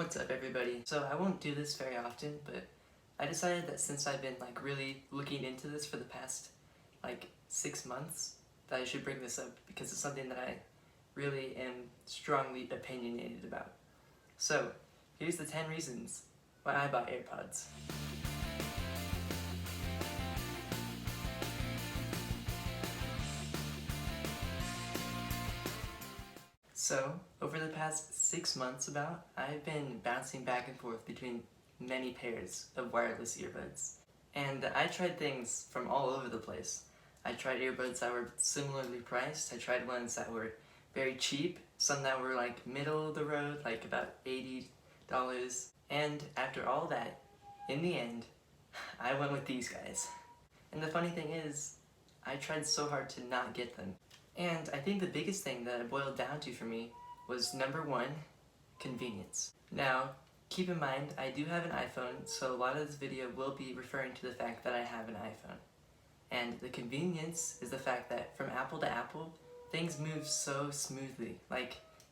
What's up, everybody? So I won't do this very often, but I decided that since I've been really looking into this for the past 6 months, that I should bring this up because it's something that I really am strongly opinionated about. So here's the 10 reasons why I bought AirPods. So, over the past 6 months I've been bouncing back and forth between many pairs of wireless earbuds. And I tried things from all over the place. I tried earbuds that were similarly priced, I tried ones that were very cheap, some that were middle of the road, about $80. And after all that, in the end, I went with these guys. And the funny thing is, I tried so hard to not get them. And I think the biggest thing that it boiled down to for me was number one, convenience. Now, keep in mind, I do have an iPhone, so a lot of this video will be referring to the fact that I have an iPhone. And the convenience is the fact that from Apple to Apple, things move so smoothly.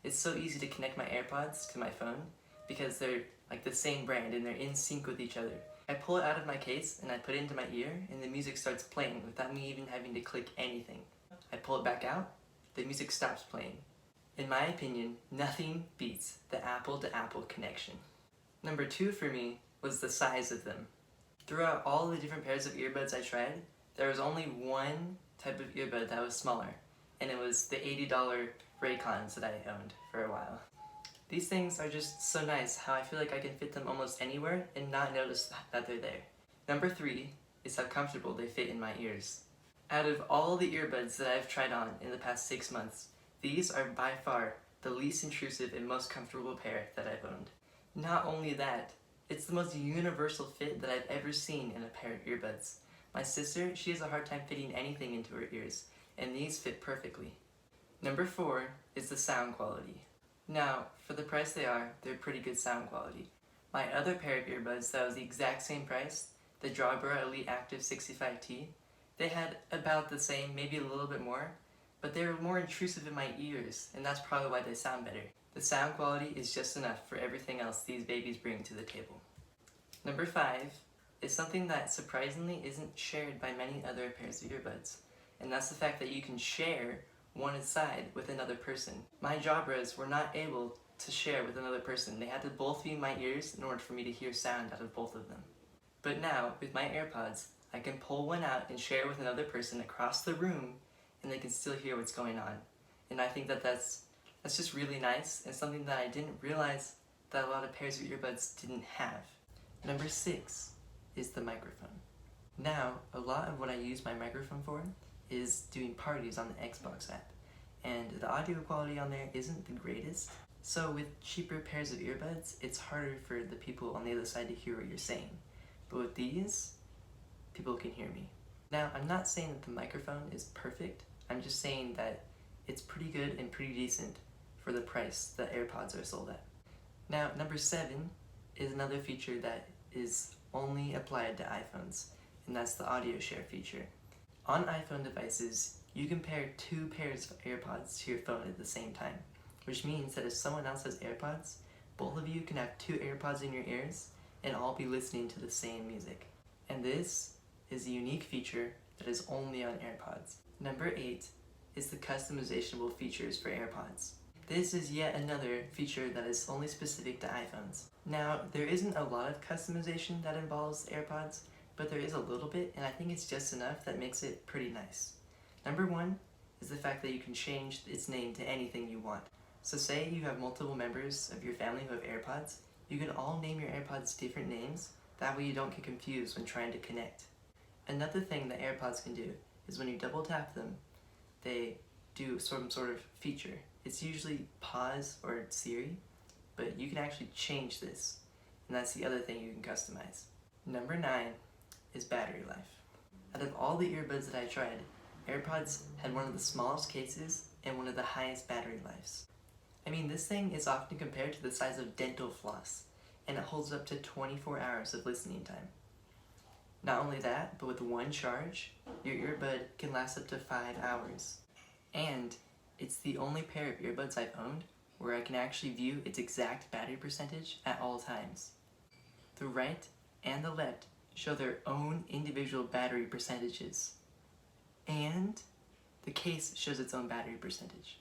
It's so easy to connect my AirPods to my phone because they're the same brand and they're in sync with each other. I pull it out of my case and I put it into my ear and the music starts playing without me even having to click anything. I pull it back out, the music stops playing. In my opinion, nothing beats the Apple-to-Apple connection. Number two for me was the size of them. Throughout all the different pairs of earbuds I tried, there was only one type of earbud that was smaller, and it was the $80 Raycons that I owned for a while. These things are just so nice how I feel like I can fit them almost anywhere and not notice that they're there. Number three is how comfortable they fit in my ears. Out of all the earbuds that I've tried on in the past 6 months, these are by far the least intrusive and most comfortable pair that I've owned. Not only that, it's the most universal fit that I've ever seen in a pair of earbuds. My sister, she has a hard time fitting anything into her ears, and these fit perfectly. Number four is the sound quality. Now, for the price they're pretty good sound quality. My other pair of earbuds that was the exact same price, the Jawbra Elite Active 65T, they had about the same, maybe a little bit more, but they were more intrusive in my ears, and that's probably why they sound better. The sound quality is just enough for everything else these babies bring to the table. Number five is something that surprisingly isn't shared by many other pairs of earbuds, and that's the fact that you can share one side with another person. My Jawbras were not able to share with another person. They had to both be in my ears in order for me to hear sound out of both of them. But now, with my AirPods, I can pull one out and share with another person across the room, and they can still hear what's going on. And I think that that's just really nice, and something that I didn't realize that a lot of pairs of earbuds didn't have. Number six is the microphone. Now, a lot of what I use my microphone for is doing parties on the Xbox app, and the audio quality on there isn't the greatest. So with cheaper pairs of earbuds, it's harder for the people on the other side to hear what you're saying. But with these, people can hear me. Now, I'm not saying that the microphone is perfect, I'm just saying that it's pretty good and pretty decent for the price that AirPods are sold at. Now, number seven is another feature that is only applied to iPhones, and that's the audio share feature. On iPhone devices, you can pair two pairs of AirPods to your phone at the same time, which means that if someone else has AirPods, both of you can have two AirPods in your ears and all be listening to the same music. And this is a unique feature that is only on AirPods. Number 8 is the customizable features for AirPods. This is yet another feature that is only specific to iPhones. Now, there isn't a lot of customization that involves AirPods, but there is a little bit, and I think it's just enough that makes it pretty nice. Number 1 is the fact that you can change its name to anything you want. So say you have multiple members of your family who have AirPods, you can all name your AirPods different names, that way you don't get confused when trying to connect. Another thing that AirPods can do is when you double tap them, they do some sort of feature. It's usually pause or Siri, but you can actually change this, and that's the other thing you can customize. Number 9 is battery life. Out of all the earbuds that I tried, AirPods had one of the smallest cases and one of the highest battery lives. I mean, this thing is often compared to the size of dental floss, and it holds up to 24 hours of listening time. Not only that, but with one charge, your earbud can last up to 5 hours. And it's the only pair of earbuds I've owned where I can actually view its exact battery percentage at all times. The right and the left show their own individual battery percentages, and the case shows its own battery percentage.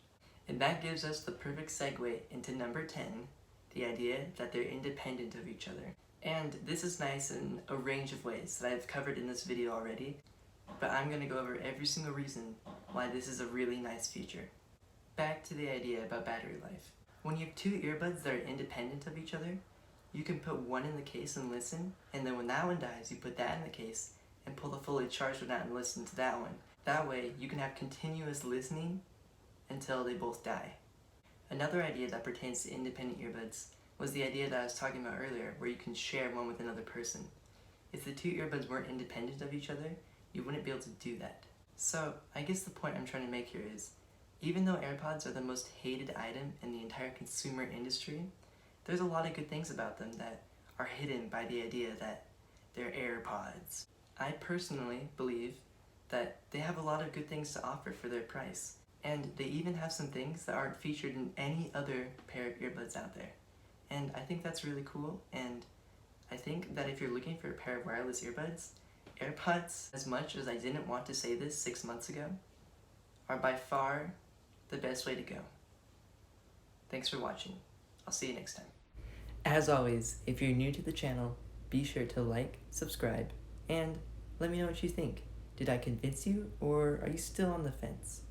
And that gives us the perfect segue into number 10, the idea that they're independent of each other. And this is nice in a range of ways that I've covered in this video already, but I'm going to go over every single reason why this is a really nice feature. Back to the idea about battery life. When you have two earbuds that are independent of each other, you can put one in the case and listen, and then when that one dies, you put that in the case and pull the fully charged one out and listen to that one. That way, you can have continuous listening until they both die. Another idea that pertains to independent earbuds was the idea that I was talking about earlier, where you can share one with another person. If the two earbuds weren't independent of each other, you wouldn't be able to do that. So, I guess the point I'm trying to make here is, even though AirPods are the most hated item in the entire consumer industry, there's a lot of good things about them that are hidden by the idea that they're AirPods. I personally believe that they have a lot of good things to offer for their price, and they even have some things that aren't featured in any other pair of earbuds out there. And I think that's really cool, and I think that if you're looking for a pair of wireless earbuds, AirPods, as much as I didn't want to say this 6 months ago, are by far the best way to go. Thanks for watching. I'll see you next time. As always, if you're new to the channel, be sure to like, subscribe, and let me know what you think. Did I convince you, or are you still on the fence?